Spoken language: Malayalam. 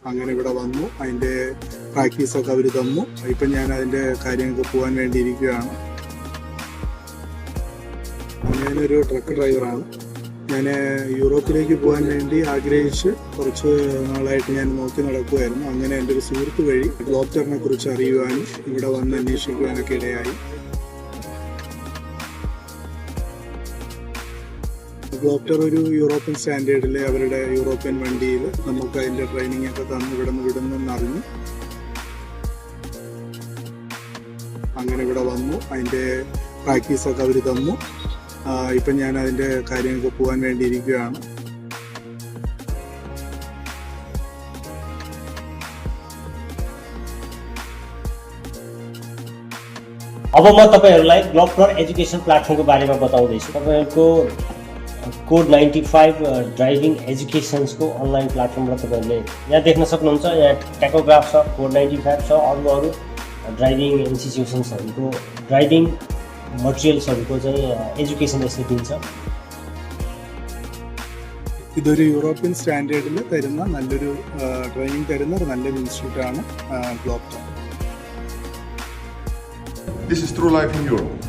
അങ്ങനെ ഇവിടെ വന്നു. അതിൻ്റെ പ്രാക്ടീസൊക്കെ അവർ തന്നു. ഇപ്പം ഞാൻ അതിൻ്റെ കാര്യങ്ങൾക്ക് പോകാൻ വേണ്ടിയിരിക്കുകയാണ്. ഞാനൊരു ട്രക്ക് ഡ്രൈവറാണ്. ഞാൻ യൂറോപ്പിലേക്ക് പോകാൻ വേണ്ടി ആഗ്രഹിച്ച് കുറച്ച് നാളായിട്ട് ഞാൻ നോക്കി നടക്കുമായിരുന്നു. അങ്ങനെ എൻ്റെ ഒരു സുഹൃത്ത് വഴി ഗ്ലോപ്റ്ററിനെ കുറിച്ച് അറിയുവാനും ഇവിടെ വന്ന് അന്വേഷിക്കുവാനൊക്കെ ഇടയായി. ഗ്ലോപ്റ്റർ ഒരു യൂറോപ്യൻ സ്റ്റാൻഡേർഡിൽ അവരുടെ യൂറോപ്യൻ വണ്ടിയിൽ നമുക്ക് അതിൻ്റെ ട്രെയിനിങ് ഒക്കെ തന്ന് ഇവിടെ നിന്ന് വിടുന്നെന്നറിഞ്ഞു. അങ്ങനെ ഇവിടെ വന്നു. അതിൻ്റെ പ്രാക്ടീസൊക്കെ അവർ തന്നു. ഇപ്പം ഞാൻ അതിൻ്റെ കാര്യങ്ങൾക്ക് പോകാൻ വേണ്ടിയിരിക്കുകയാണ്. अब म तपाईहरुलाई ग्लोप्टर एजुकेसन प्लेटफर्मको बारेमा बताउँदैछु। तपाईहरुको कोड 95 ड्राइभिङ एजुकेसन्सको अनलाइन प्लेटफर्मबाट तपाईहरुले यहाँ देख्न सक्नुहुन्छ। यहाँ टेकोग्राफ छ, कोड 95 छ, अरू ड्राइभिङ इन्स्टिट्युसन्सहरुको ड्राइभिङ मटेरियल्सहरुको चाहिँ एजुकेसन यसले दिन्छ। ഇതൊരു യൂറോപ്യൻ സ്റ്റാൻഡേർഡിൽ തരുന്ന നല്ലൊരു ട്രെയിനിങ് തരുന്ന ഒരു നല്ലൊരു ഇൻസ്റ്റിറ്റ്യൂട്ടാണ് ഗ്ലോപ്റ്റർ. This is True Life in Europe.